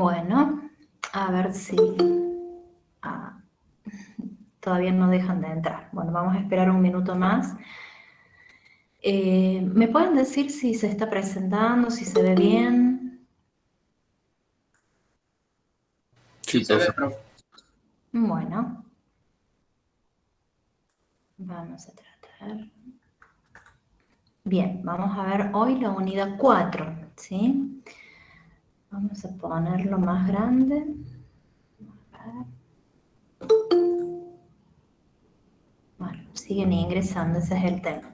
Bueno, a ver si todavía no dejan de entrar. Bueno, vamos a esperar un minuto más. ¿Me pueden decir si se está presentando, si se ve bien? Sí, se ve, profe. profe. Bueno, vamos a tratar. Bien, vamos a ver hoy la unidad 4, ¿sí? Vamos a ponerlo más grande. A ver. Bueno, siguen ingresando, ese es el tema.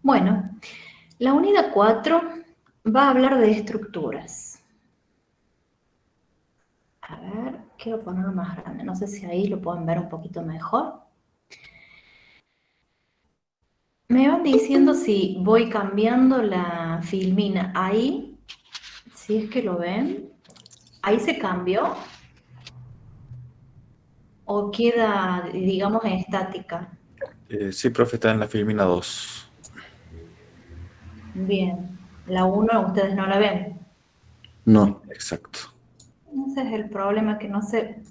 Bueno, la unidad 4 va a hablar de estructuras. A ver, quiero ponerlo más grande, no sé si ahí lo pueden ver un poquito mejor. Me van diciendo si voy cambiando la filmina ahí, si es que lo ven. Ahí se cambió o queda, digamos, estática. Sí, profe, está en la filmina 2. Bien, la 1 ustedes no la ven. No, exacto. Ese es el problema, que no sé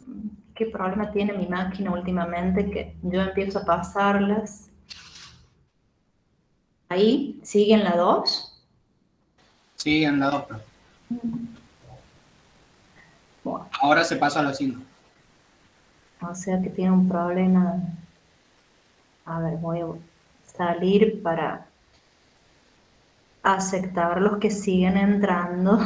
qué problema tiene mi máquina últimamente, que yo empiezo a pasarlas. Ahí, ¿siguen la 2? Sí, en la 2, profe. Bueno, Ahora se pasa a la 5. o sea que tiene un problema. A ver, voy a salir para aceptar los que siguen entrando.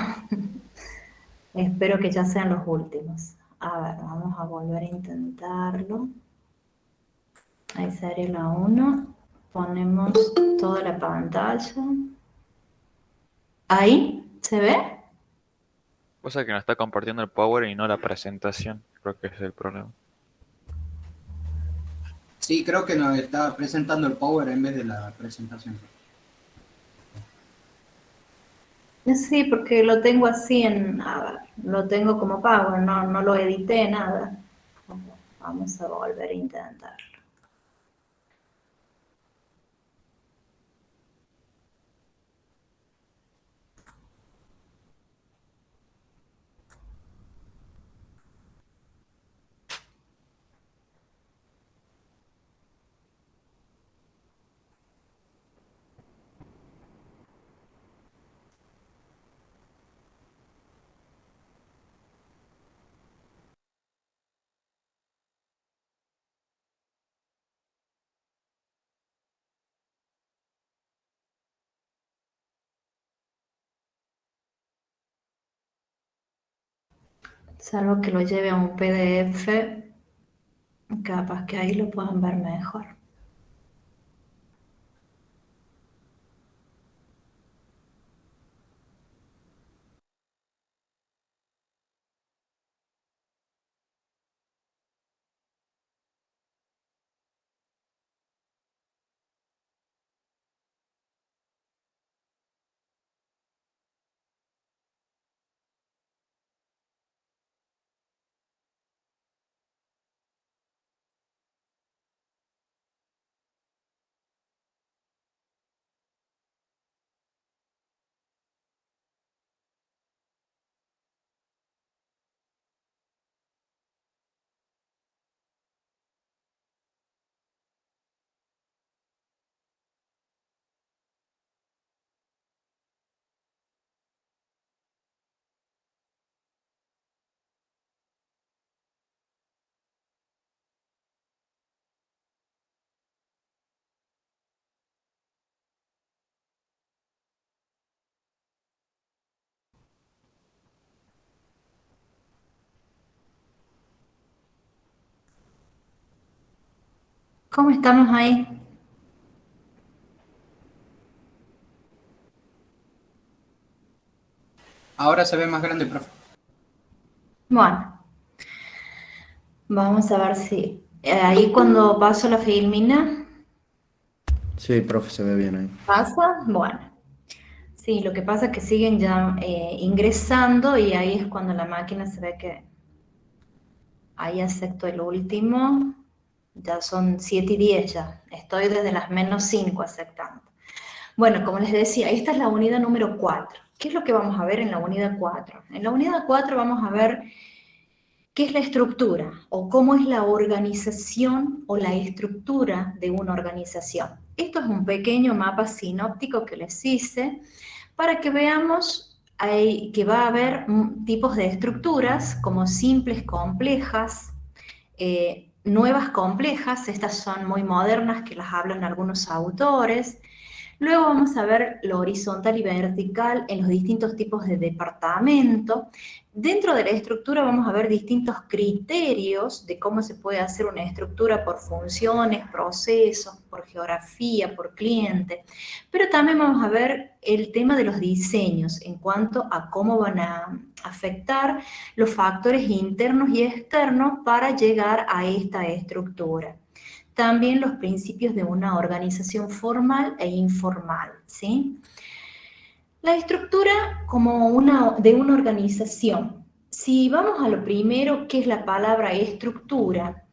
Espero que ya sean los últimos. A ver, vamos a volver a intentarlo. Ahí sería la 1. Ponemos toda la pantalla. Ahí, ¿se ve? Cosa que no está compartiendo el Power y no la presentación. Creo que ese es el problema. Sí, creo que nos está presentando el Power en vez de la presentación. Sí, porque lo tengo así a ver, lo tengo como Power, no lo edité, nada. Vamos a volver a intentarlo. Salvo que lo lleve a un PDF, capaz que ahí lo puedan ver mejor. ¿Cómo estamos ahí? Ahora se ve más grande, profe. Bueno, vamos a ver si ahí cuando paso la filmina, Sí, profe, se ve bien ahí. ¿pasa? Bueno, sí, lo que pasa es que siguen ya ingresando y ahí es cuando la máquina se ve que Ahí acepto el último. Ya son 7:10 ya. Estoy desde las -5 aceptando. Bueno, como les decía, esta es la unidad número 4. ¿Qué es lo que vamos a ver en la unidad 4? En la unidad 4 vamos a ver qué es la estructura o cómo es la organización o la estructura de una organización. Esto es un pequeño mapa sinóptico que les hice para que veamos que va a haber tipos de estructuras como simples, complejas, nuevas complejas, estas son muy modernas que las hablan algunos autores. Luego vamos a ver lo horizontal y vertical en los distintos tipos de departamento. Dentro de la estructura vamos a ver distintos criterios de cómo se puede hacer una estructura por funciones, procesos, por geografía, por cliente. Pero también vamos a ver el tema de los diseños en cuanto a cómo van a afectar los factores internos y externos para llegar a esta estructura. También los principios de una organización formal e informal, ¿sí? La estructura de una organización. Si vamos a lo primero, ¿qué es la palabra estructura?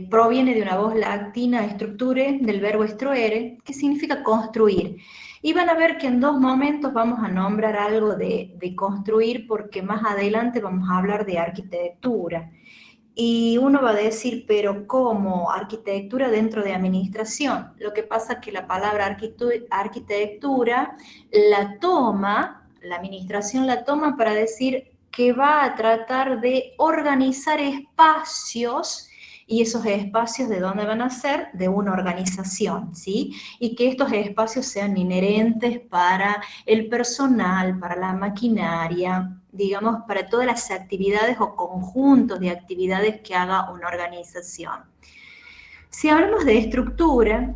Proviene de una voz latina, structure, del verbo estruere, que significa construir. Y van a ver que en dos momentos vamos a nombrar algo de construir, porque más adelante vamos a hablar de arquitectura. Y uno va a decir, pero ¿cómo? Arquitectura dentro de administración. Lo que pasa es que la palabra arquitectura la administración la toma para decir que va a tratar de organizar espacios, y esos espacios ¿de dónde van a ser? De una organización, ¿sí? Y que estos espacios sean inherentes para el personal, para la maquinaria, digamos, para todas las actividades o conjuntos de actividades que haga una organización. Si hablamos de estructura,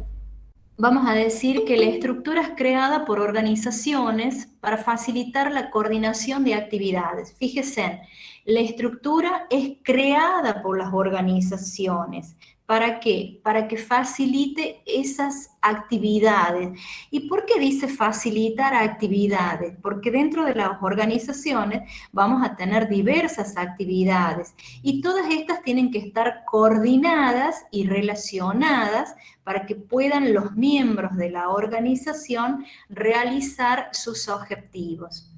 vamos a decir que la estructura es creada por organizaciones para facilitar la coordinación de actividades. Fíjense, la estructura es creada por las organizaciones. ¿Para qué? Para que facilite esas actividades. ¿Y por qué dice facilitar actividades? Porque dentro de las organizaciones vamos a tener diversas actividades y todas estas tienen que estar coordinadas y relacionadas para que puedan los miembros de la organización realizar sus objetivos.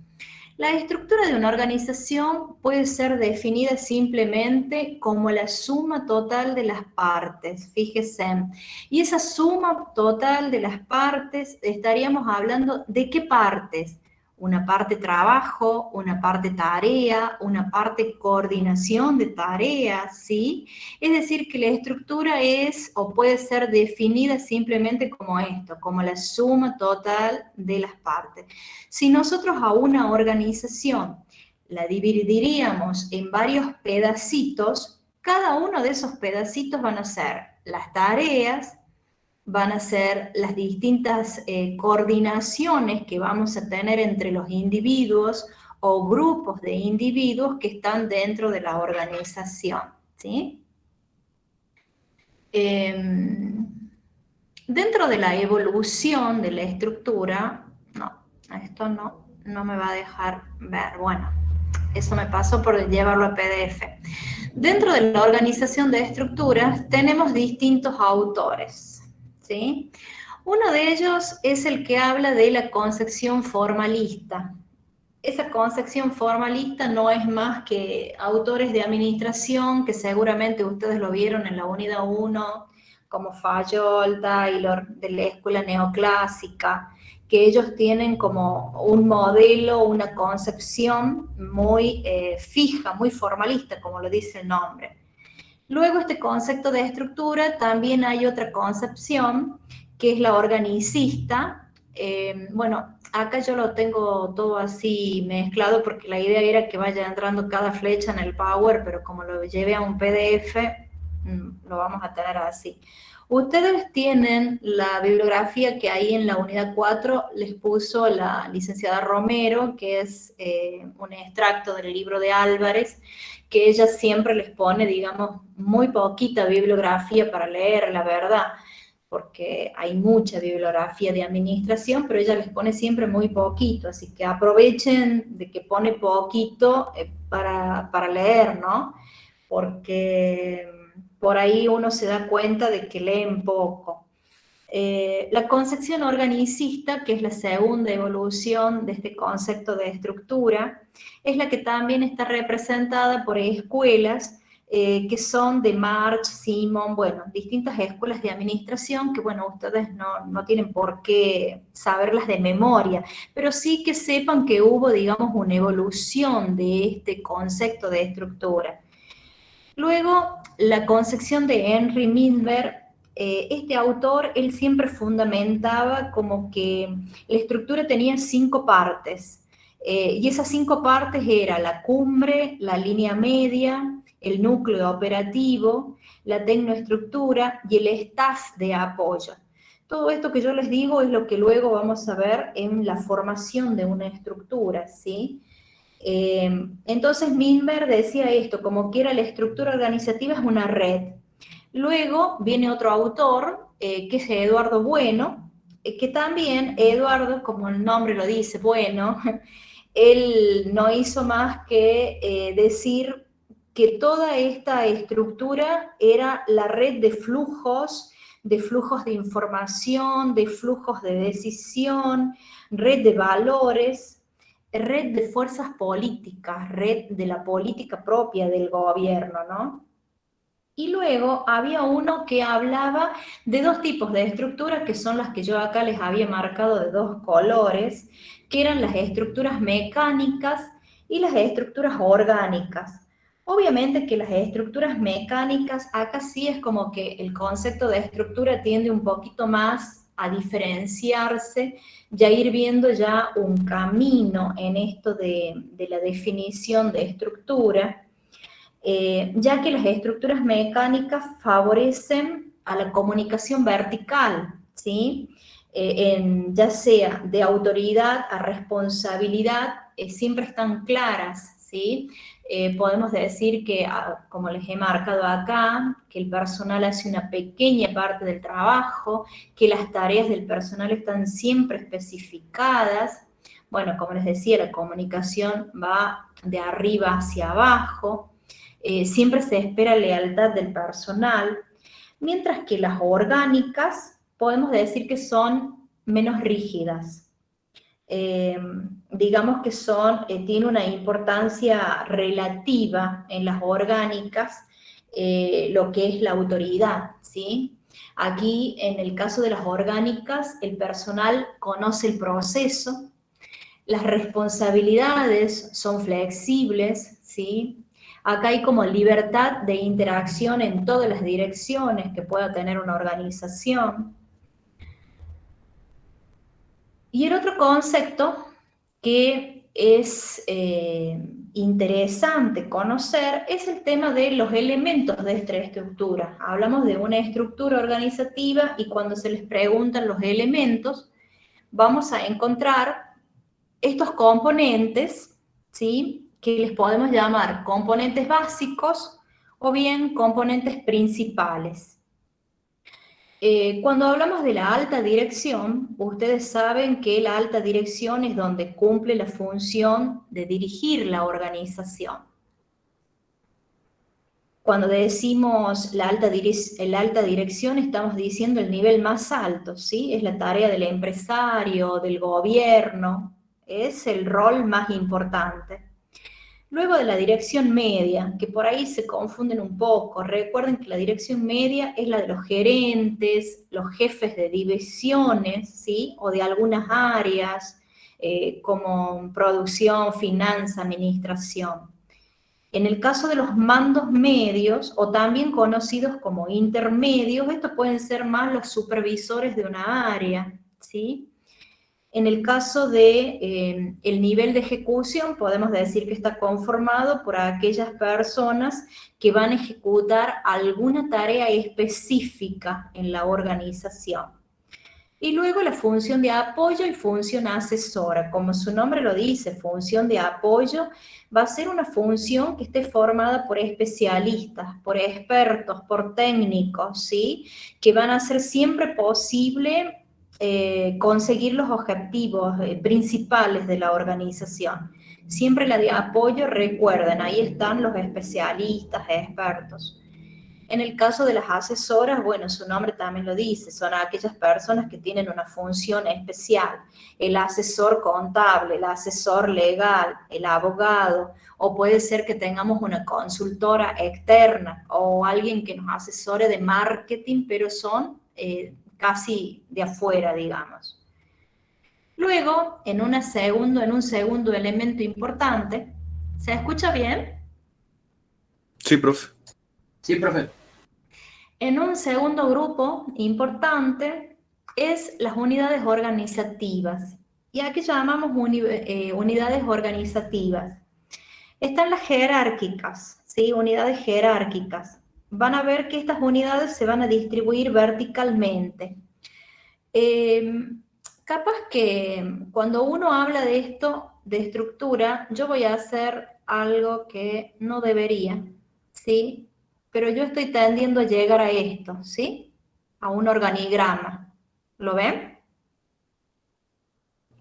La estructura de una organización puede ser definida simplemente como la suma total de las partes, fíjense. Y esa suma total de las partes, estaríamos hablando de qué partes. Una parte trabajo, una parte tarea, una parte coordinación de tareas, ¿sí? Es decir, que la estructura es o puede ser definida simplemente como esto, como la suma total de las partes. Si nosotros a una organización la dividiríamos en varios pedacitos, cada uno de esos pedacitos van a ser las tareas, van a ser las distintas coordinaciones que vamos a tener entre los individuos o grupos de individuos que están dentro de la organización, ¿sí? Dentro de la evolución de la estructura, esto no me va a dejar ver, bueno, eso me pasó por llevarlo a PDF. Dentro de la organización de estructuras tenemos distintos autores, ¿sí? Uno de ellos es el que habla de la concepción formalista. Esa concepción formalista no es más que autores de administración, que seguramente ustedes lo vieron en la unidad 1, como Fayol, Taylor, de la escuela neoclásica, que ellos tienen como un modelo, una concepción muy fija, muy formalista, como lo dice el nombre. Luego, este concepto de estructura, también hay otra concepción, que es la organicista. Bueno, acá yo lo tengo todo así mezclado, porque la idea era que vaya entrando cada flecha en el Power, pero como lo llevé a un PDF, lo vamos a tener así. Ustedes tienen la bibliografía que ahí en la unidad 4 les puso la licenciada Romero, que es un extracto del libro de Álvarez, que ella siempre les pone, digamos, muy poquita bibliografía para leer, la verdad, porque hay mucha bibliografía de administración, pero ella les pone siempre muy poquito, así que aprovechen de que pone poquito para leer, ¿no? porque por ahí uno se da cuenta de que leen poco. La concepción organicista, que es la segunda evolución de este concepto de estructura, es la que también está representada por escuelas que son de March, Simon, bueno, distintas escuelas de administración que, bueno, ustedes no tienen por qué saberlas de memoria, pero sí que sepan que hubo, digamos, una evolución de este concepto de estructura. Luego, la concepción de Henry Minberg, este autor, él siempre fundamentaba como que la estructura tenía 5 partes, y esas 5 partes eran la cumbre, la línea media, el núcleo operativo, la tecnoestructura y el staff de apoyo. Todo esto que yo les digo es lo que luego vamos a ver en la formación de una estructura, ¿sí? Entonces Minberg decía esto, como quiera la estructura organizativa es una red. Luego viene otro autor, que es Eduardo Bueno, que también Eduardo, como el nombre lo dice, Bueno, él no hizo más que decir que toda esta estructura era la red de flujos de información, de flujos de decisión, red de valores, red de fuerzas políticas, red de la política propia del gobierno, ¿no? Y luego había uno que hablaba de 2 tipos de estructuras, que son las que yo acá les había marcado de 2 colores, que eran las estructuras mecánicas y las estructuras orgánicas. Obviamente que las estructuras mecánicas, acá sí es como que el concepto de estructura tiende un poquito más a diferenciarse, ya ir viendo ya un camino en esto de la definición de estructura, ya que las estructuras mecánicas favorecen a la comunicación vertical, ¿sí? Ya sea de autoridad a responsabilidad, siempre están claras, ¿sí? Podemos decir que, como les he marcado acá, que el personal hace una pequeña parte del trabajo, que las tareas del personal están siempre especificadas. Bueno, como les decía, la comunicación va de arriba hacia abajo, siempre se espera lealtad del personal, mientras que las orgánicas podemos decir que son menos rígidas. Digamos que tiene una importancia relativa en las orgánicas, lo que es la autoridad, ¿sí? Aquí, en el caso de las orgánicas, el personal conoce el proceso, las responsabilidades son flexibles, ¿sí? Acá hay como libertad de interacción en todas las direcciones que pueda tener una organización. Y el otro concepto que es interesante conocer es el tema de los elementos de esta estructura. Hablamos de una estructura organizativa y cuando se les preguntan los elementos, vamos a encontrar estos componentes, ¿sí? Que les podemos llamar componentes básicos o bien componentes principales. Cuando hablamos de la alta dirección, ustedes saben que la alta dirección es donde cumple la función de dirigir la organización. Cuando decimos la alta dirección, estamos diciendo el nivel más alto, ¿sí? Es la tarea del empresario, del gobierno, es el rol más importante. Luego de la dirección media, que por ahí se confunden un poco, recuerden que la dirección media es la de los gerentes, los jefes de divisiones, ¿sí? O de algunas áreas, como producción, finanza, administración. En el caso de los mandos medios, o también conocidos como intermedios, estos pueden ser más los supervisores de una área, ¿sí? En el caso de el nivel de ejecución, podemos decir que está conformado por aquellas personas que van a ejecutar alguna tarea específica en la organización. Y luego la función de apoyo y función asesora. Como su nombre lo dice, función de apoyo va a ser una función que esté formada por especialistas, por expertos, por técnicos, ¿sí? Que van a hacer siempre posible conseguir los objetivos principales de la organización, Siempre la de apoyo, recuerden, ahí están los especialistas, expertos. En el caso de las asesoras, bueno, su nombre también lo dice, son aquellas personas que tienen una función especial. El asesor contable, el asesor legal, el abogado, o puede ser que tengamos una consultora externa o alguien que nos asesore de marketing, pero son casi de afuera, digamos. Luego, en un segundo elemento importante, ¿se escucha bien? Sí, profe. Sí, profe. En un segundo grupo importante es las unidades organizativas. ¿Y a qué llamamos unidades organizativas? Están las jerárquicas, ¿sí? Unidades jerárquicas. Van a ver que estas unidades se van a distribuir verticalmente. Capaz que cuando uno habla de esto, de estructura, yo voy a hacer algo que no debería, ¿sí? Pero yo estoy tendiendo a llegar a esto, ¿sí? A un organigrama. ¿Lo ven?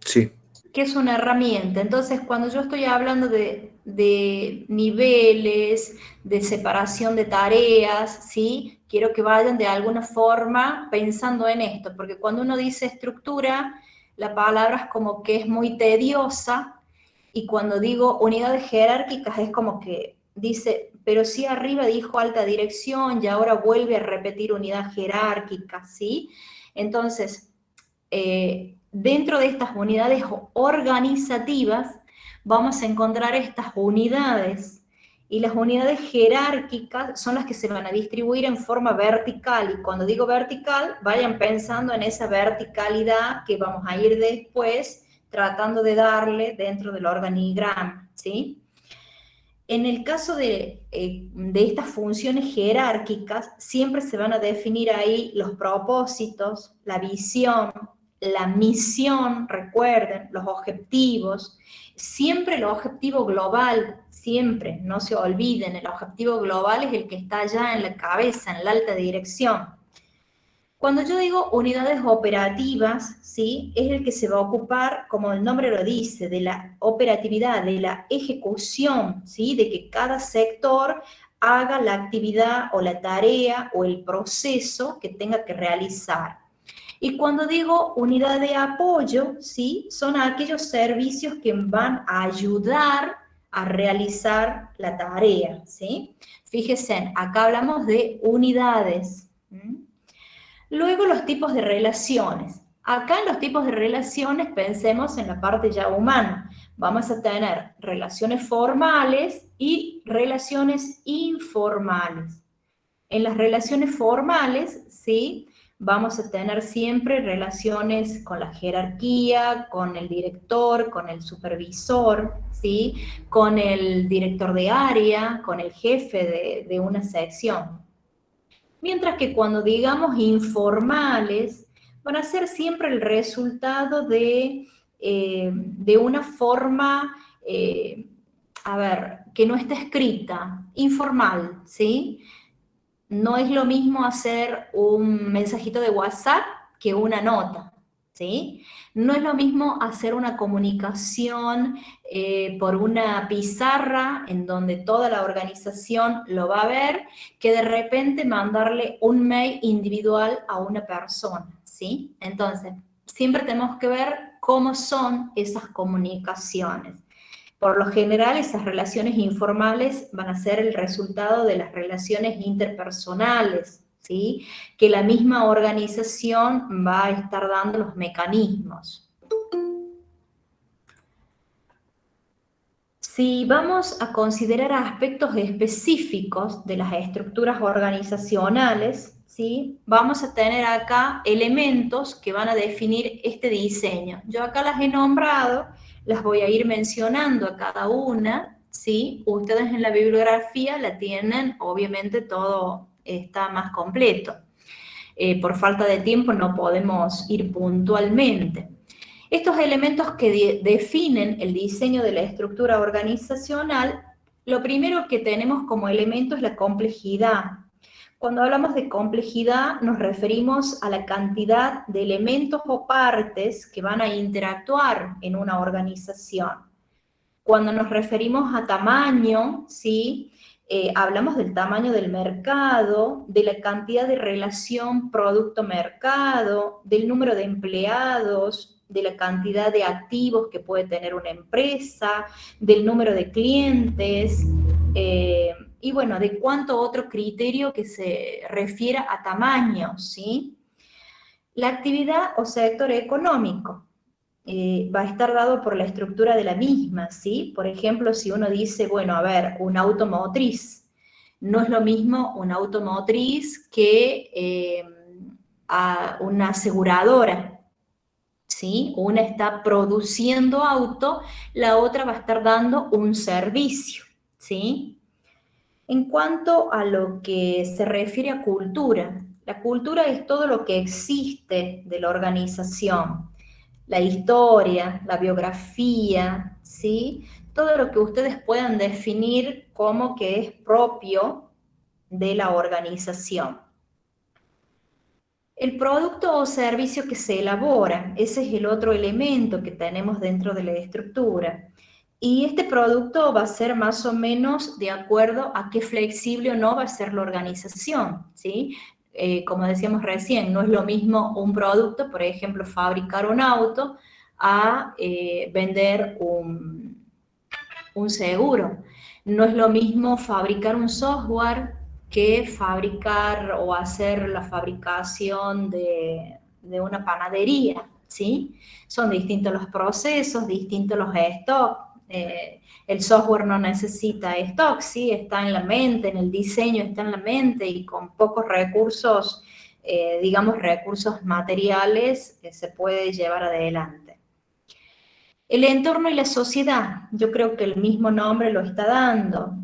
Sí. Que es una herramienta. Entonces, cuando yo estoy hablando de niveles, de separación de tareas, ¿sí? Quiero que vayan de alguna forma pensando en esto, porque cuando uno dice estructura, la palabra es como que es muy tediosa, y cuando digo unidades jerárquicas es como que dice, pero sí arriba dijo alta dirección y ahora vuelve a repetir unidad jerárquica, ¿sí? Entonces, dentro de estas unidades organizativas vamos a encontrar estas unidades, y las unidades jerárquicas son las que se van a distribuir en forma vertical, y cuando digo vertical, vayan pensando en esa verticalidad que vamos a ir después tratando de darle dentro del organigrama, ¿sí? En el caso de estas funciones jerárquicas, siempre se van a definir ahí los propósitos, la visión, la misión, recuerden, los objetivos, siempre el objetivo global, siempre, no se olviden, el objetivo global es el que está allá en la cabeza, en la alta dirección. Cuando yo digo unidades operativas, ¿sí? Es el que se va a ocupar, como el nombre lo dice, de la operatividad, de la ejecución, ¿sí? De que cada sector haga la actividad o la tarea o el proceso que tenga que realizar. Y cuando digo unidad de apoyo, ¿sí? Son aquellos servicios que van a ayudar a realizar la tarea, ¿sí? Fíjense, acá hablamos de unidades. Luego los tipos de relaciones. Acá en los tipos de relaciones pensemos en la parte ya humana. Vamos a tener relaciones formales y relaciones informales. En las relaciones formales, ¿sí? Vamos a tener siempre relaciones con la jerarquía, con el director, con el supervisor, ¿sí? Con el director de área, con el jefe de una sección. Mientras que cuando digamos informales, van a ser siempre el resultado de una forma, que no está escrita, informal, ¿sí? No es lo mismo hacer un mensajito de WhatsApp que una nota, ¿sí? No es lo mismo hacer una comunicación por una pizarra en donde toda la organización lo va a ver, que de repente mandarle un mail individual a una persona, ¿sí? Entonces, siempre tenemos que ver cómo son esas comunicaciones. Por lo general, esas relaciones informales van a ser el resultado de las relaciones interpersonales, ¿sí? Que la misma organización va a estar dando los mecanismos. Si vamos a considerar aspectos específicos de las estructuras organizacionales, ¿sí? Vamos a tener acá elementos que van a definir este diseño. Yo acá las he nombrado, las voy a ir mencionando a cada una, ¿sí? Ustedes en la bibliografía la tienen, obviamente todo está más completo. Por falta de tiempo no podemos ir puntualmente. Estos elementos que definen el diseño de la estructura organizacional, lo primero que tenemos como elemento es la complejidad. Cuando hablamos de complejidad nos referimos a la cantidad de elementos o partes que van a interactuar en una organización. Cuando nos referimos a tamaño, ¿sí? Hablamos del tamaño del mercado, de la cantidad de relación producto-mercado, del número de empleados, de la cantidad de activos que puede tener una empresa, del número de clientes, y bueno, de cuánto otro criterio que se refiera a tamaño, ¿sí? La actividad o sector económico. Va a estar dado por la estructura de la misma, ¿sí? Por ejemplo, si uno dice, bueno, a ver, una automotriz, no es lo mismo una automotriz que a una aseguradora, ¿sí? Una está produciendo auto, la otra va a estar dando un servicio, ¿sí? En cuanto a lo que se refiere a cultura, la cultura es todo lo que existe de la organización, la historia, la biografía, ¿sí? Todo lo que ustedes puedan definir como que es propio de la organización. El producto o servicio que se elabora, ese es el otro elemento que tenemos dentro de la estructura. Y este producto va a ser más o menos de acuerdo a qué flexible o no va a ser la organización, ¿sí? Como decíamos recién, no es lo mismo un producto, por ejemplo, fabricar un auto, a vender un seguro. No es lo mismo fabricar un software que fabricar o hacer la fabricación de una panadería, ¿sí? Son distintos los procesos, distintos los stocks. El software no necesita stock, ¿sí? Está en la mente, en el diseño está en la mente y con pocos recursos, digamos recursos materiales, se puede llevar adelante. El entorno y la sociedad, yo creo que el mismo nombre lo está dando.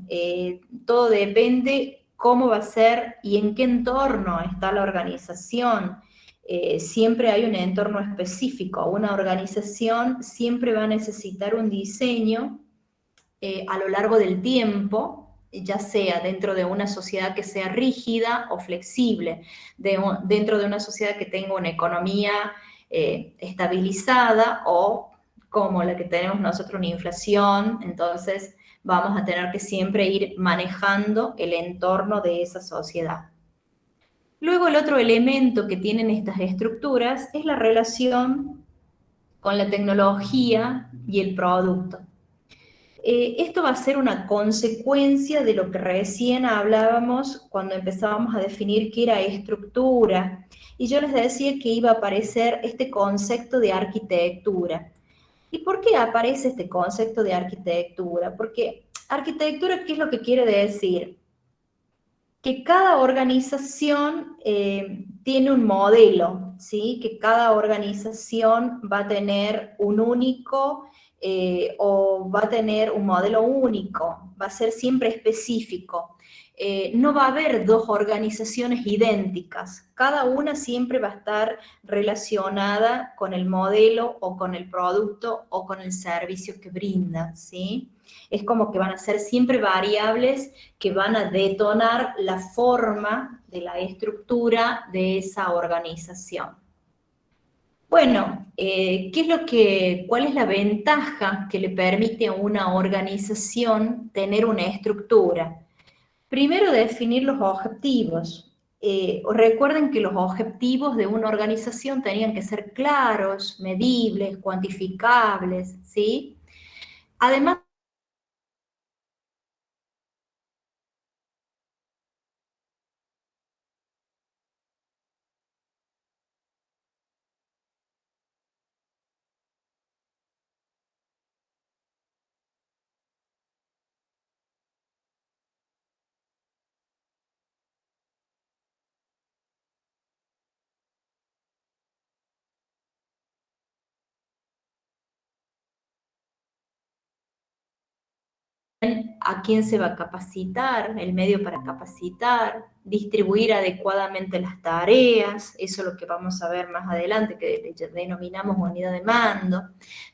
Todo depende cómo va a ser y en qué entorno está la organización. Siempre hay un entorno específico. Una organización siempre va a necesitar un diseño a lo largo del tiempo, ya sea dentro de una sociedad que sea rígida o flexible, dentro de una sociedad que tenga una economía estabilizada o como la que tenemos nosotros, una inflación, entonces vamos a tener que siempre ir manejando el entorno de esa sociedad. Luego el otro elemento que tienen estas estructuras es la relación con la tecnología y el producto. Esto va a ser una consecuencia de lo que recién hablábamos cuando empezábamos a definir qué era estructura. Y yo les decía que iba a aparecer este concepto de arquitectura. ¿Y por qué aparece este concepto de arquitectura? Porque arquitectura, ¿qué es lo que quiere decir? Que cada organización tiene un modelo, ¿sí? Que cada organización va a tener un único o va a tener un modelo único, va a ser siempre específico. No va a haber dos organizaciones idénticas, cada una siempre va a estar relacionada con el modelo o con el producto o con el servicio que brinda, ¿sí? Es como que van a ser siempre variables que van a detonar la forma de la estructura de esa organización. Bueno, ¿cuál es la ventaja que le permite a una organización tener una estructura? Primero, definir los objetivos. Recuerden que los objetivos de una organización tenían que ser claros, medibles, cuantificables, ¿sí? Además, a quién se va a capacitar, el medio para capacitar, distribuir adecuadamente las tareas, eso es lo que vamos a ver más adelante, que denominamos unidad de mando.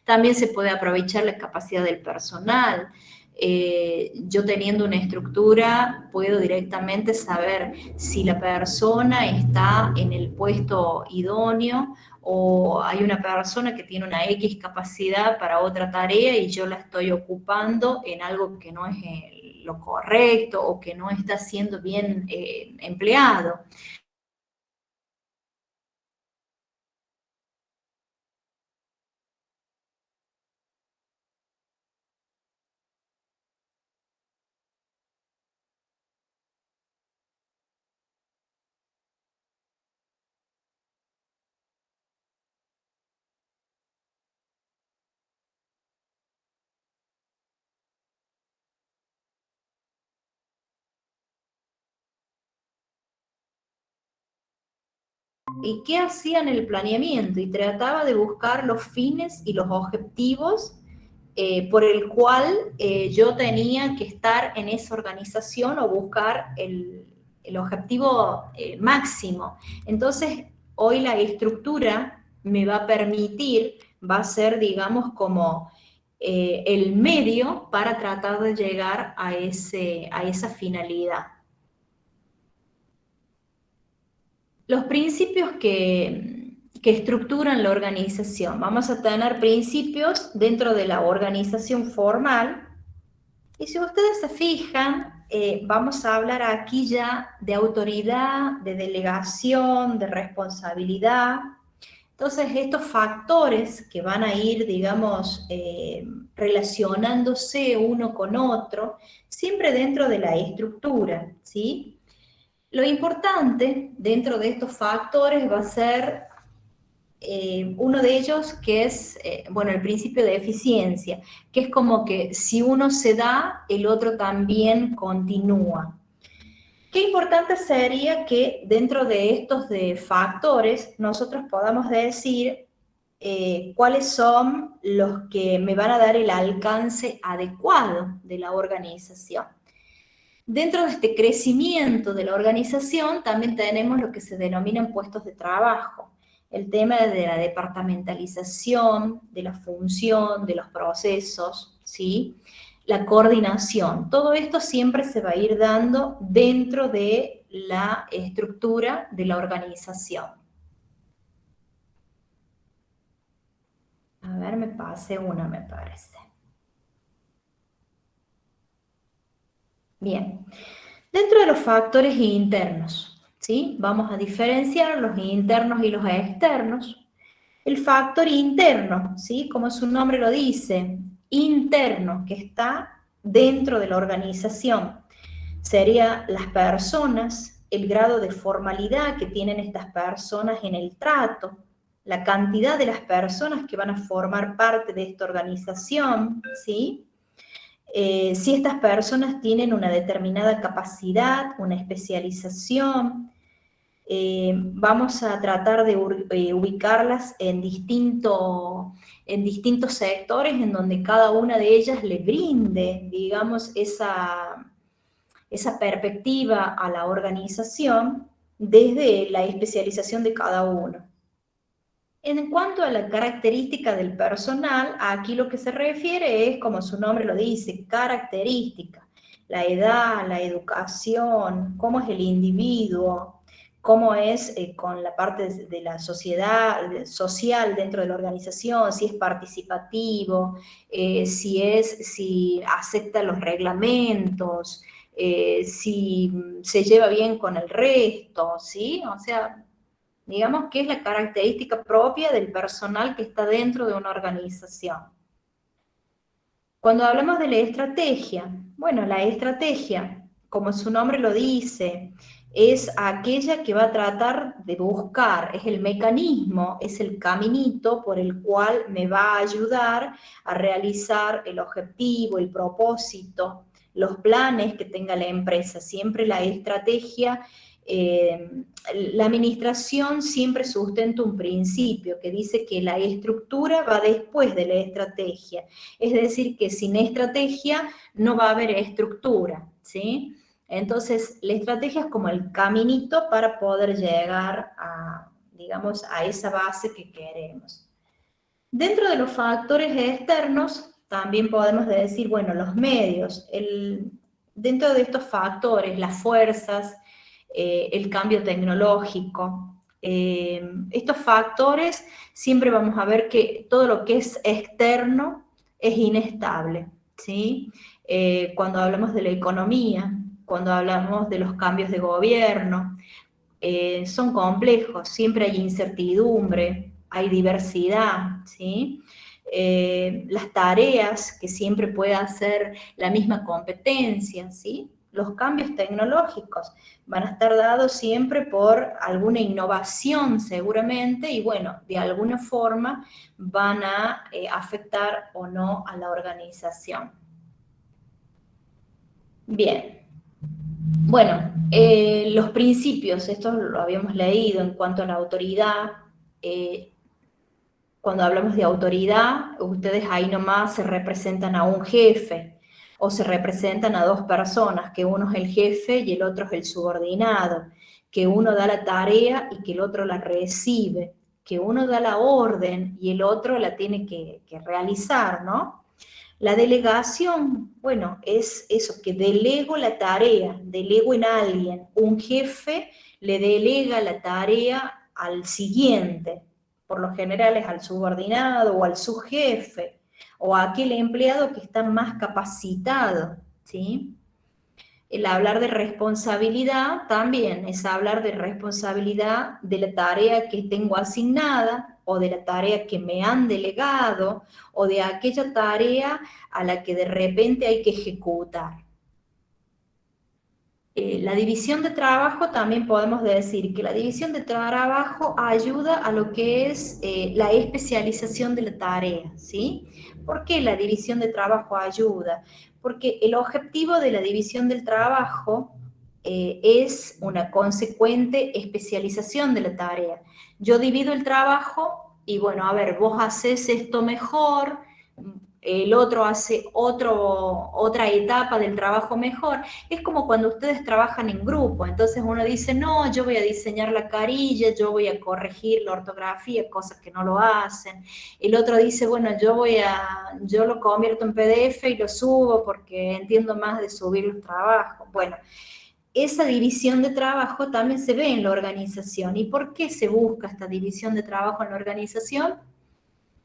También se puede aprovechar la capacidad del personal. Yo teniendo una estructura puedo directamente saber si la persona está en el puesto idóneo o hay una persona que tiene una X capacidad para otra tarea y yo la estoy ocupando en algo que no es lo correcto o que no está siendo bien empleado. ¿Y qué hacía en el planeamiento? Y trataba de buscar los fines y los objetivos por el cual yo tenía que estar en esa organización o buscar el objetivo máximo. Entonces, hoy la estructura me va a permitir, va a ser, digamos, como el medio para tratar de llegar a esa finalidad. Los principios que estructuran la organización. Vamos a tener principios dentro de la organización formal. Y si ustedes se fijan, vamos a hablar aquí ya de autoridad, de delegación, de responsabilidad. Entonces, estos factores que van a ir, digamos, relacionándose uno con otro, siempre dentro de la estructura, ¿sí? Lo importante dentro de estos factores va a ser uno de ellos que es, bueno, el principio de eficiencia, que es como que si uno se da, el otro también continúa. Qué importante sería que dentro de estos factores nosotros podamos decir cuáles son los que me van a dar el alcance adecuado de la organización. Dentro de este crecimiento de la organización también tenemos lo que se denominan puestos de trabajo. El tema de la departamentalización, de la función, de los procesos, ¿sí? La coordinación. Todo esto siempre se va a ir dando dentro de la estructura de la organización. A ver, me pasé una, me parece. Bien. Dentro de los factores internos, ¿sí? Vamos a diferenciar los internos y los externos. El factor interno, ¿sí? Como su nombre lo dice, interno, que está dentro de la organización, sería las personas, el grado de formalidad que tienen estas personas en el trato, la cantidad de las personas que van a formar parte de esta organización, ¿sí? Si estas personas tienen una determinada capacidad, una especialización, vamos a tratar de ubicarlas en distintos sectores en donde cada una de ellas le brinde, digamos, esa perspectiva a la organización desde la especialización de cada uno. En cuanto a la característica del personal, aquí lo que se refiere es, como su nombre lo dice, característica, la edad, la educación, cómo es el individuo, cómo es con la parte de la sociedad, social dentro de la organización, si es participativo, si acepta los reglamentos, si se lleva bien con el resto, ¿sí? O sea, digamos que es la característica propia del personal que está dentro de una organización. Cuando hablamos de la estrategia, bueno, la estrategia, como su nombre lo dice, es aquella que va a tratar de buscar, es el mecanismo, es el caminito por el cual me va a ayudar a realizar el objetivo, el propósito, los planes que tenga la empresa. Siempre la estrategia, la administración siempre sustenta un principio que dice que la estructura va después de la estrategia. Es decir, que sin estrategia no va a haber estructura, ¿sí? Entonces, la estrategia es como el caminito para poder llegar a, digamos, a esa base que queremos. Dentro de los factores externos, también podemos decir, bueno, los medios, dentro de estos factores, las fuerzas, el cambio tecnológico, Estos factores siempre vamos a ver que todo lo que es externo es inestable, ¿sí? Cuando hablamos de la economía, cuando hablamos de los cambios de gobierno, son complejos, siempre hay incertidumbre, hay diversidad, ¿sí? Las tareas que siempre puede hacer la misma competencia, ¿sí? Los cambios tecnológicos van a estar dados siempre por alguna innovación seguramente y bueno, de alguna forma van a afectar o no a la organización. Bien. Bueno, los principios, esto lo habíamos leído en cuanto a la autoridad. Cuando hablamos de autoridad, ustedes ahí nomás se representan a un jefe o se representan a dos personas, que uno es el jefe y el otro es el subordinado, que uno da la tarea y que el otro la recibe, que uno da la orden y el otro la tiene que realizar, ¿no? La delegación, bueno, es eso, que delego la tarea, delego en alguien. Un jefe le delega la tarea al siguiente, por lo general es al subordinado o al subjefe, o a aquel empleado que está más capacitado, ¿sí? El hablar de responsabilidad también es hablar de responsabilidad de la tarea que tengo asignada o de la tarea que me han delegado o de aquella tarea a la que de repente hay que ejecutar. La división de trabajo también podemos decir que la división de trabajo ayuda a lo que es la especialización de la tarea, ¿sí? ¿Por qué la división de trabajo ayuda? Porque el objetivo de la división del trabajo es una consecuente especialización de la tarea. Yo divido el trabajo y bueno, a ver, vos haces esto mejor, el otro hace otra etapa del trabajo mejor. Es como cuando ustedes trabajan en grupo, entonces uno dice, no, yo voy a diseñar la carilla, yo voy a corregir la ortografía, cosas que no lo hacen. El otro dice, bueno, yo lo convierto en PDF y lo subo porque entiendo más de subir los trabajos. Bueno, esa división de trabajo también se ve en la organización. ¿Y por qué se busca esta división de trabajo en la organización?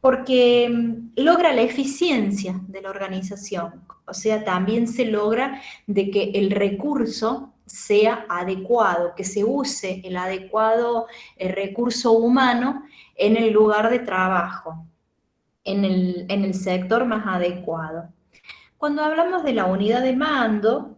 Porque logra la eficiencia de la organización, o sea, también se logra de que el recurso sea adecuado, que se use el adecuado recurso humano en el lugar de trabajo, en el sector más adecuado. Cuando hablamos de la unidad de mando,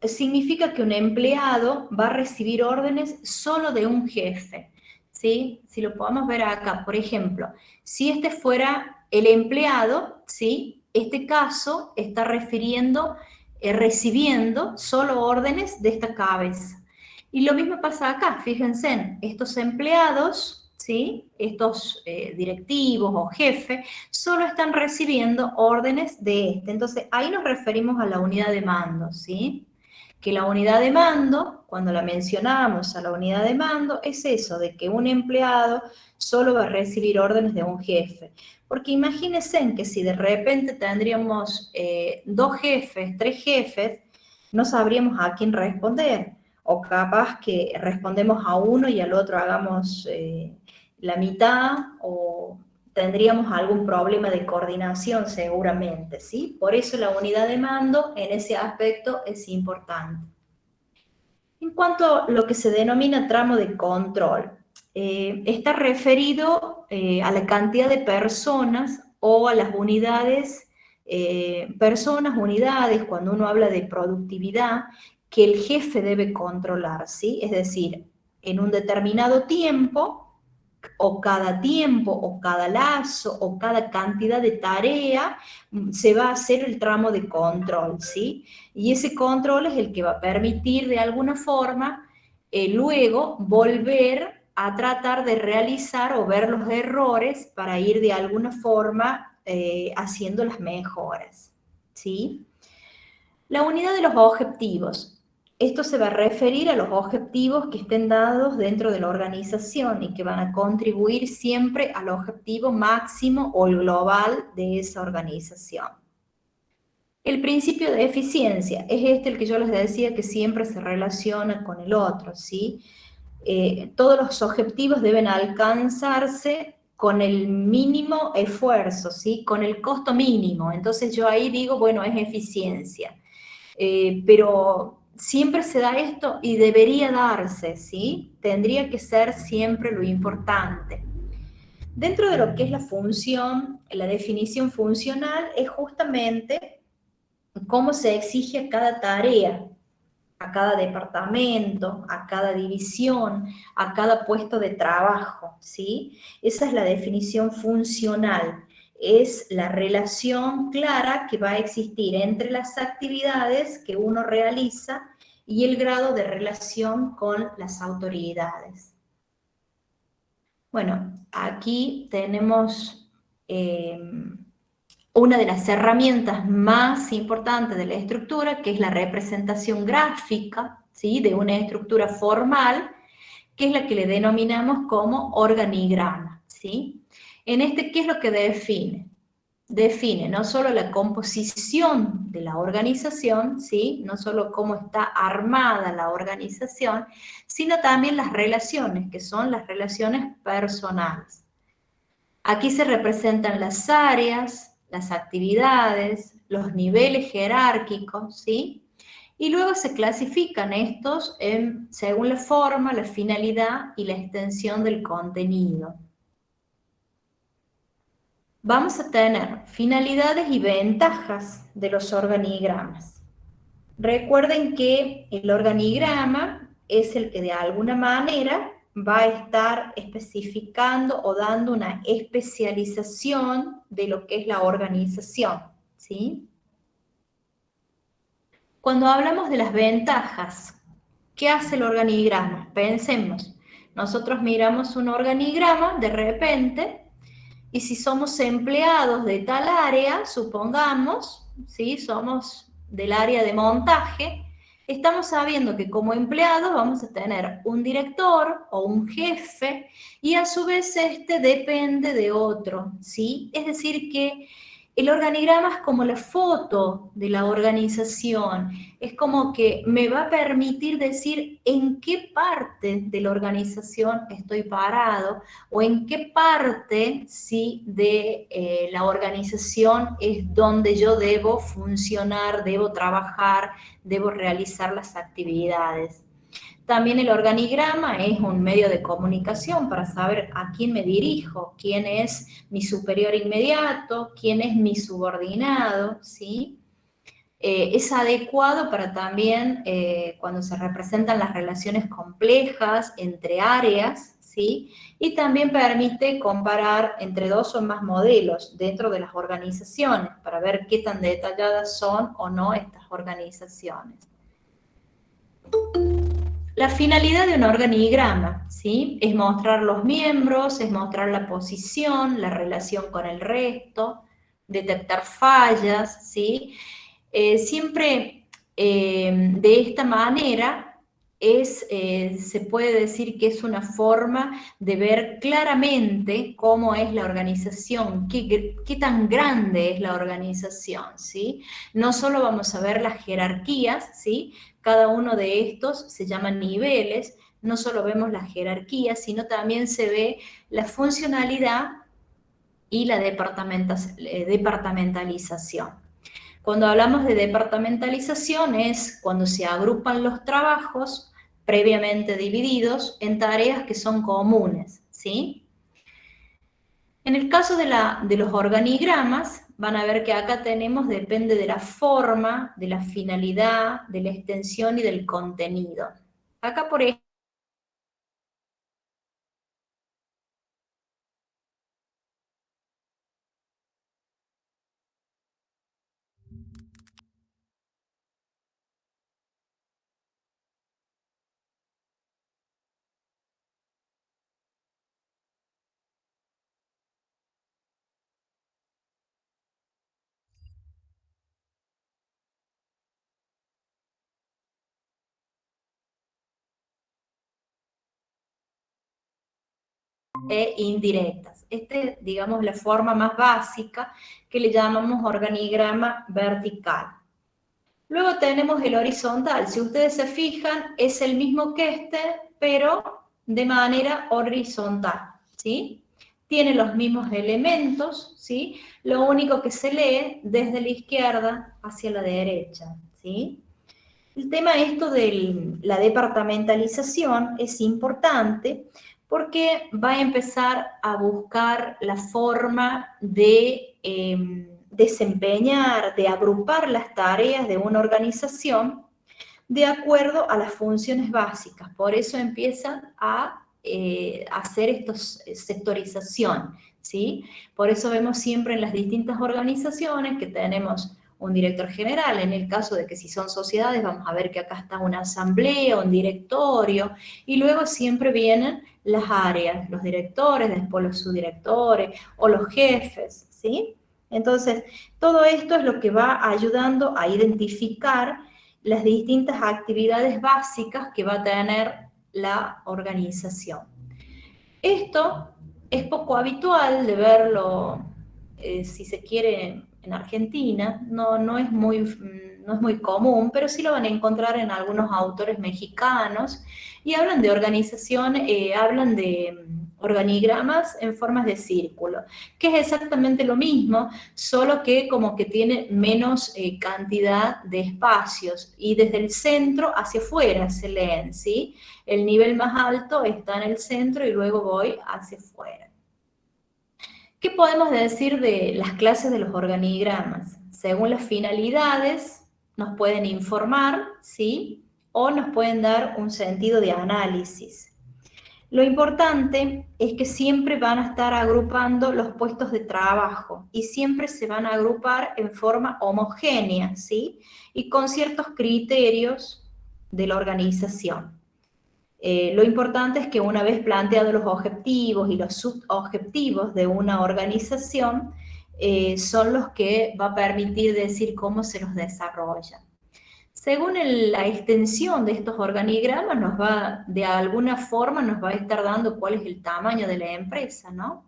significa que un empleado va a recibir órdenes solo de un jefe, ¿sí? Si lo podemos ver acá, por ejemplo, si este fuera el empleado, ¿sí? Este caso está recibiendo solo órdenes de esta cabeza. Y lo mismo pasa acá, fíjense, estos empleados, ¿sí? Estos directivos o jefes, solo están recibiendo órdenes de este. Entonces, ahí nos referimos a la unidad de mando, ¿sí? Que la unidad de mando, cuando la mencionamos a la unidad de mando, es eso, de que un empleado solo va a recibir órdenes de un jefe. Porque imagínense que si de repente tendríamos 2 jefes, 3 jefes, no sabríamos a quién responder. O capaz que respondemos a uno y al otro hagamos la mitad, o tendríamos algún problema de coordinación seguramente, ¿sí? Por eso la unidad de mando en ese aspecto es importante. En cuanto a lo que se denomina tramo de control, está referido a la cantidad de personas o a las unidades, unidades, cuando uno habla de productividad, que el jefe debe controlar, ¿sí? Es decir, en un determinado tiempo, o cada lazo, o cada cantidad de tarea, se va a hacer el tramo de control, ¿sí? Y ese control es el que va a permitir de alguna forma luego volver a tratar de realizar o ver los errores para ir de alguna forma haciendo las mejoras, ¿sí? La unidad de los objetivos. Esto se va a referir a los objetivos que estén dados dentro de la organización y que van a contribuir siempre al objetivo máximo o el global de esa organización. El principio de eficiencia es el que yo les decía que siempre se relaciona con el otro, ¿sí? todos los objetivos deben alcanzarse con el mínimo esfuerzo, ¿sí? Con el costo mínimo. Entonces yo ahí digo, bueno, es eficiencia. Pero siempre se da esto y debería darse, ¿sí? Tendría que ser siempre lo importante. Dentro de lo que es la función, la definición funcional es justamente cómo se exige a cada tarea, a cada departamento, a cada división, a cada puesto de trabajo, ¿sí? Esa es la definición funcional. Es la relación clara que va a existir entre las actividades que uno realiza y el grado de relación con las autoridades. Bueno, aquí tenemos una de las herramientas más importantes de la estructura, que es la representación gráfica, ¿sí? De una estructura formal, que es la que le denominamos como organigrama, ¿sí? En este, ¿qué es lo que define? Define no solo la composición de la organización, ¿sí? No solo cómo está armada la organización, sino también las relaciones, que son las relaciones personales. Aquí se representan las áreas, las actividades, los niveles jerárquicos, ¿sí? Y luego se clasifican estos según la forma, la finalidad y la extensión del contenido. Vamos a tener finalidades y ventajas de los organigramas. Recuerden que el organigrama es el que de alguna manera va a estar especificando o dando una especialización de lo que es la organización, ¿sí? Cuando hablamos de las ventajas, ¿qué hace el organigrama? Pensemos, nosotros miramos un organigrama de repente y si somos empleados de tal área, supongamos, ¿sí? Somos del área de montaje, estamos sabiendo que como empleados vamos a tener un director o un jefe y a su vez este depende de otro, ¿sí? Es decir que el organigrama es como la foto de la organización, es como que me va a permitir decir en qué parte de la organización estoy parado o en qué parte, sí, de la organización es donde yo debo funcionar, debo trabajar, debo realizar las actividades. También el organigrama es un medio de comunicación para saber a quién me dirijo, quién es mi superior inmediato, quién es mi subordinado, ¿sí? Es adecuado para también cuando se representan las relaciones complejas entre áreas, ¿sí? Y también permite comparar entre dos o más modelos dentro de las organizaciones para ver qué tan detalladas son o no estas organizaciones. La finalidad de un organigrama, ¿sí? Es mostrar los miembros, es mostrar la posición, la relación con el resto, detectar fallas, ¿sí? Siempre de esta manera se puede decir que es una forma de ver claramente cómo es la organización, qué tan grande es la organización, ¿sí? No solo vamos a ver las jerarquías, ¿sí? Cada uno de estos se llaman niveles, no solo vemos la jerarquía, sino también se ve la funcionalidad y la departamentalización. Cuando hablamos de departamentalización es cuando se agrupan los trabajos previamente divididos en tareas que son comunes, ¿sí? En el caso de los organigramas, van a ver que acá tenemos, depende de la forma, de la finalidad, de la extensión y del contenido. Acá, por ejemplo, e indirectas. Digamos, la forma más básica que le llamamos organigrama vertical. Luego tenemos el horizontal. Si ustedes se fijan, es el mismo que pero de manera horizontal, ¿sí? Tiene los mismos elementos, ¿sí? Lo único que se lee desde la izquierda hacia la derecha, ¿sí? El tema esto de la departamentalización es importante porque va a empezar a buscar la forma de desempeñar, de agrupar las tareas de una organización de acuerdo a las funciones básicas. Por eso empiezan a hacer estos sectorización, ¿sí? Por eso vemos siempre en las distintas organizaciones que tenemos un director general. En el caso de que si son sociedades, vamos a ver que acá está una asamblea, un directorio, y luego siempre vienen las áreas, los directores, después los subdirectores o los jefes, ¿sí? Entonces, todo esto es lo que va ayudando a identificar las distintas actividades básicas que va a tener la organización. Esto es poco habitual de verlo, si se quiere, en Argentina, no es muy común, pero sí lo van a encontrar en algunos autores mexicanos y hablan de organización, hablan de organigramas en formas de círculo, que es exactamente lo mismo, solo que como que tiene menos cantidad de espacios y desde el centro hacia afuera se leen, ¿sí? El nivel más alto está en el centro y luego voy hacia afuera. ¿Qué podemos decir de las clases de los organigramas? Según las finalidades, nos pueden informar, ¿sí? O nos pueden dar un sentido de análisis. Lo importante es que siempre van a estar agrupando los puestos de trabajo y siempre se van a agrupar en forma homogénea, ¿sí? Y con ciertos criterios de la organización. Lo importante es que una vez planteados los objetivos y los subobjetivos de una organización, son los que va a permitir decir cómo se los desarrolla. Según la extensión de estos organigramas, de alguna forma nos va a estar dando cuál es el tamaño de la empresa, ¿no?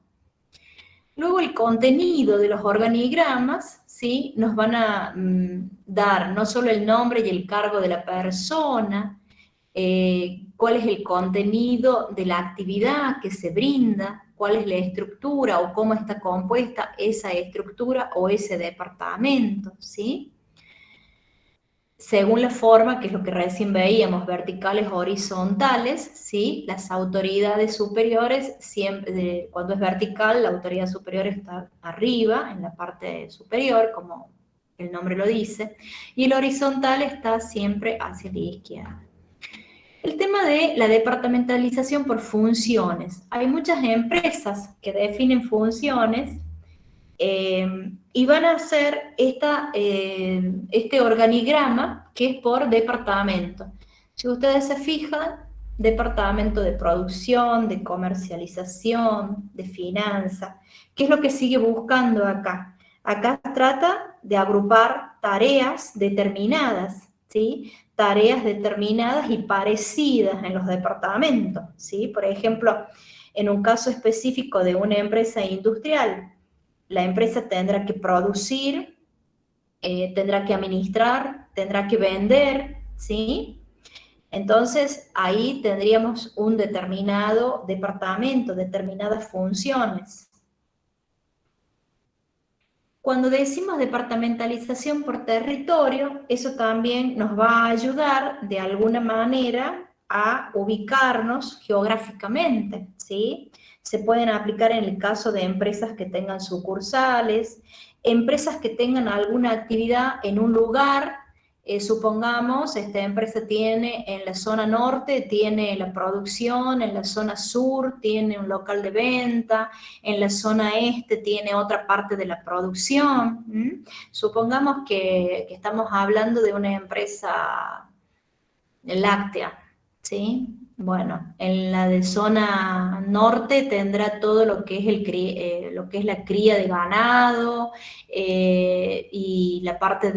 Luego el contenido de los organigramas, ¿sí? Nos van a dar no solo el nombre y el cargo de la persona, cuál es el contenido de la actividad que se brinda, cuál es la estructura o cómo está compuesta esa estructura o ese departamento, ¿sí? Según la forma, que es lo que recién veíamos, verticales o horizontales, ¿sí? Las autoridades superiores, siempre, cuando es vertical, la autoridad superior está arriba, en la parte superior, como el nombre lo dice, y el horizontal está siempre hacia la izquierda. El tema de la departamentalización por funciones. Hay muchas empresas que definen funciones y van a hacer este organigrama que es por departamento. Si ustedes se fijan, departamento de producción, de comercialización, de finanzas, ¿qué es lo que sigue buscando acá? Acá trata de agrupar tareas determinadas, ¿sí? Tareas determinadas y parecidas en los departamentos, ¿sí? Por ejemplo, en un caso específico de una empresa industrial, la empresa tendrá que producir, tendrá que administrar, tendrá que vender, ¿sí? Entonces, ahí tendríamos un determinado departamento, determinadas funciones. Cuando decimos departamentalización por territorio, eso también nos va a ayudar de alguna manera a ubicarnos geográficamente, ¿sí? Se pueden aplicar en el caso de empresas que tengan sucursales, empresas que tengan alguna actividad en un lugar. Supongamos, esta empresa tiene en la zona norte, tiene la producción, en la zona sur tiene un local de venta, en la zona este tiene otra parte de la producción. Supongamos que estamos hablando de una empresa láctea, ¿sí? Bueno, en la de zona norte tendrá todo lo que es, lo que es la cría de ganado y la parte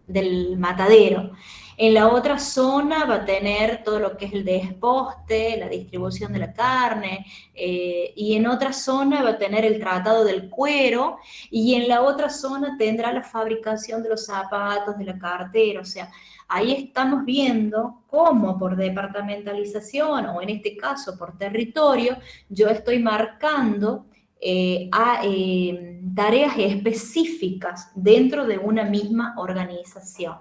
del matadero. En la otra zona va a tener todo lo que es el desposte, la distribución de la carne, y en otra zona va a tener el tratado del cuero, y en la otra zona tendrá la fabricación de los zapatos, de la cartera. O sea, ahí estamos viendo cómo por departamentalización, o en este caso por territorio, yo estoy marcando tareas específicas dentro de una misma organización.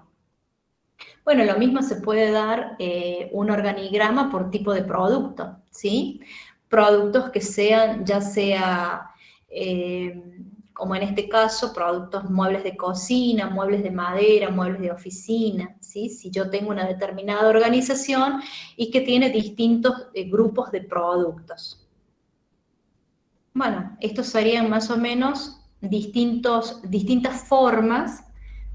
Bueno, lo mismo se puede dar un organigrama por tipo de producto, ¿sí? Productos que sean, ya sea, como en este caso, productos, muebles de cocina, muebles de madera, muebles de oficina, ¿sí? Si yo tengo una determinada organización y que tiene distintos grupos de productos. Bueno, estos serían más o menos distintas formas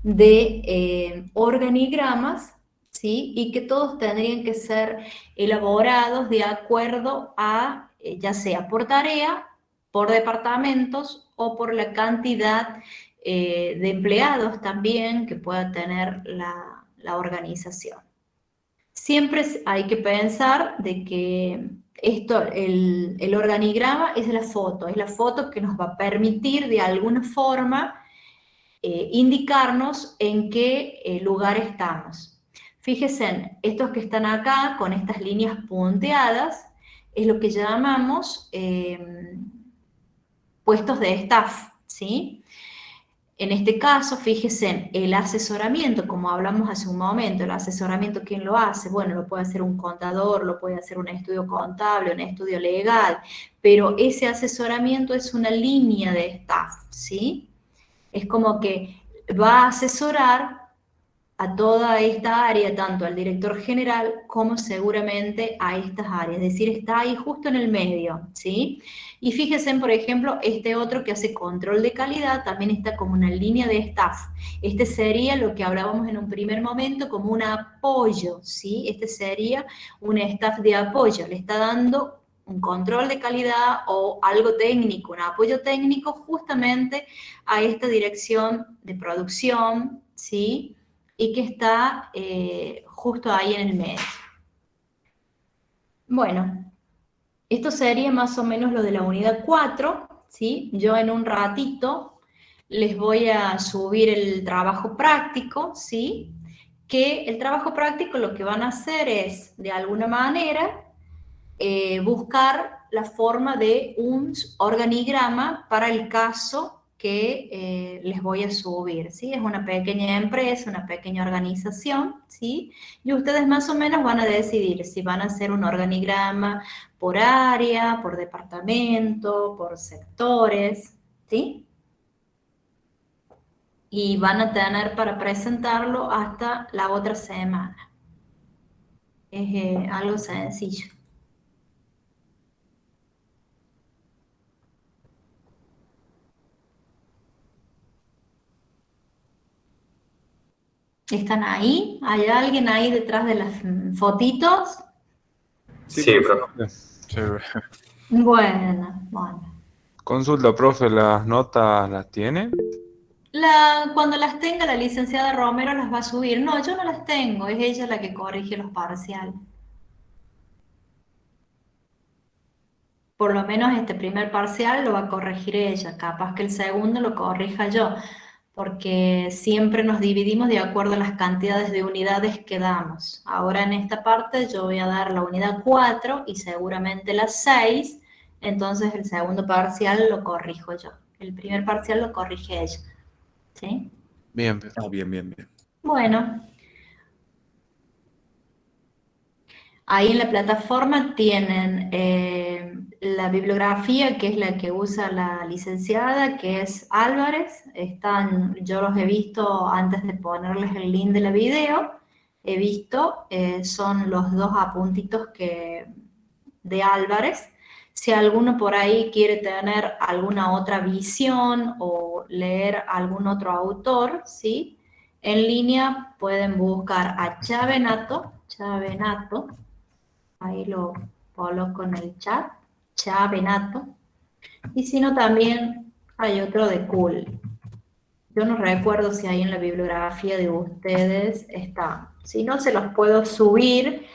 de organigramas, ¿sí? Y que todos tendrían que ser elaborados de acuerdo a, ya sea por tarea, por departamentos o por la cantidad de empleados también que pueda tener la organización. Siempre hay que pensar de que el organigrama es la foto que nos va a permitir de alguna forma indicarnos en qué lugar estamos. Fíjense, estos que están acá con estas líneas punteadas es lo que llamamos puestos de staff, ¿sí? En este caso, fíjense, el asesoramiento, como hablamos hace un momento, el asesoramiento, ¿quién lo hace? Bueno, lo puede hacer un contador, lo puede hacer un estudio contable, un estudio legal, pero ese asesoramiento es una línea de staff, ¿sí? Es como que va a asesorar a toda esta área, tanto al director general como seguramente a estas áreas, es decir, está ahí justo en el medio, ¿sí? Y fíjense, por ejemplo, este otro que hace control de calidad también está como una línea de staff. Este sería lo que hablábamos en un primer momento como un apoyo, ¿sí? Este sería un staff de apoyo, le está dando un control de calidad o algo técnico, un apoyo técnico justamente a esta dirección de producción, ¿sí? Y que está justo ahí en el medio. Bueno, esto sería más o menos lo de la unidad 4, ¿sí? Yo en un ratito les voy a subir el trabajo práctico, ¿sí? Que el trabajo práctico lo que van a hacer es, de alguna manera, buscar la forma de un organigrama para el caso que les voy a subir, ¿sí? Es una pequeña empresa, una pequeña organización, ¿sí? Y ustedes más o menos van a decidir si van a hacer un organigrama por área, por departamento, por sectores, ¿sí? Y van a tener para presentarlo hasta la otra semana. Es algo sencillo. ¿Están ahí? ¿Hay alguien ahí detrás de las fotitos? Sí, profe. Sí. Bueno. Consulta, profe, ¿las notas las tiene? Cuando las tenga la licenciada Romero las va a subir. No, yo no las tengo, es ella la que corrige los parciales. Por lo menos este primer parcial lo va a corregir ella, capaz que el segundo lo corrija yo, porque siempre nos dividimos de acuerdo a las cantidades de unidades que damos. Ahora en esta parte yo voy a dar la unidad 4 y seguramente la 6, entonces el segundo parcial lo corrijo yo. El primer parcial lo corrige ella. ¿Sí? Bien. Ah, bien. Bueno. Ahí en la plataforma tienen la bibliografía, que es la que usa la licenciada, que es Álvarez. Yo los he visto antes de ponerles el link de la video. He visto, son los dos apuntitos de Álvarez. Si alguno por ahí quiere tener alguna otra visión o leer algún otro autor, ¿sí? En línea pueden buscar a Chavenato, ahí lo coloco en el chat, Chavenato, y si no también hay otro de Cool. Yo no recuerdo si ahí en la bibliografía de ustedes está. Si no, se los puedo subir,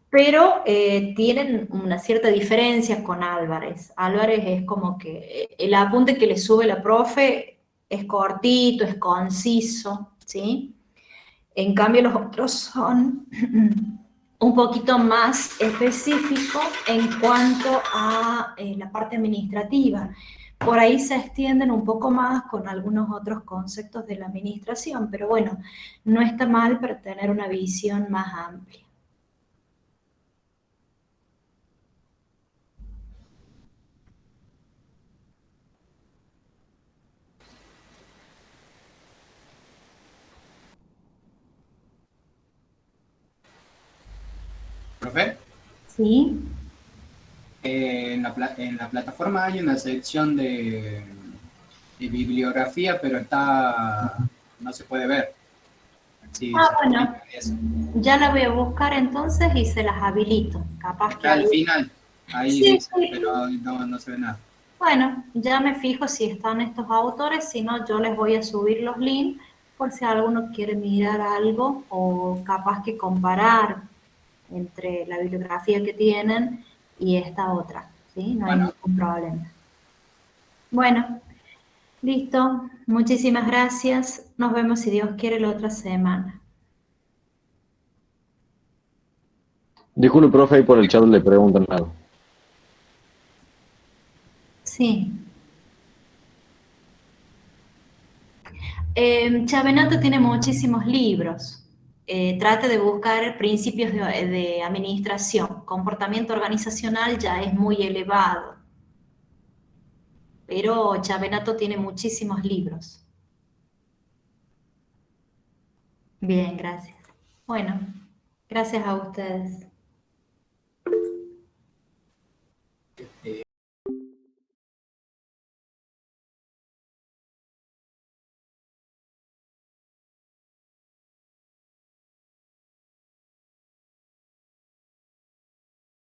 pero tienen una cierta diferencia con Álvarez. Álvarez es como que el apunte que le sube la profe es cortito, es conciso, ¿sí? En cambio, los otros son un poquito más específicos en cuanto a la parte administrativa. Por ahí se extienden un poco más con algunos otros conceptos de la administración, pero bueno, no está mal para tener una visión más amplia. Profe, ¿Sí? en la plataforma hay una sección de bibliografía, pero no se puede ver. Sí, Bueno, eso. ya la voy a buscar entonces y se las habilito. Capaz que Está al ahí... final, ahí Sí, dice, sí. pero no se ve nada. Bueno, ya me fijo si están estos autores, si no, yo les voy a subir los links por si alguno quiere mirar algo o capaz que comparar entre la bibliografía que tienen y esta otra, ¿sí? No hay Bueno. ningún problema. Bueno, listo. Muchísimas gracias. Nos vemos, si Dios quiere, la otra semana. Disculpe, profe, ahí por el chat le preguntan algo. Sí. Chavenato tiene muchísimos libros. Trate de buscar principios de administración. Comportamiento organizacional ya es muy elevado, pero Chavenato tiene muchísimos libros. Bien, gracias. Bueno, gracias a ustedes.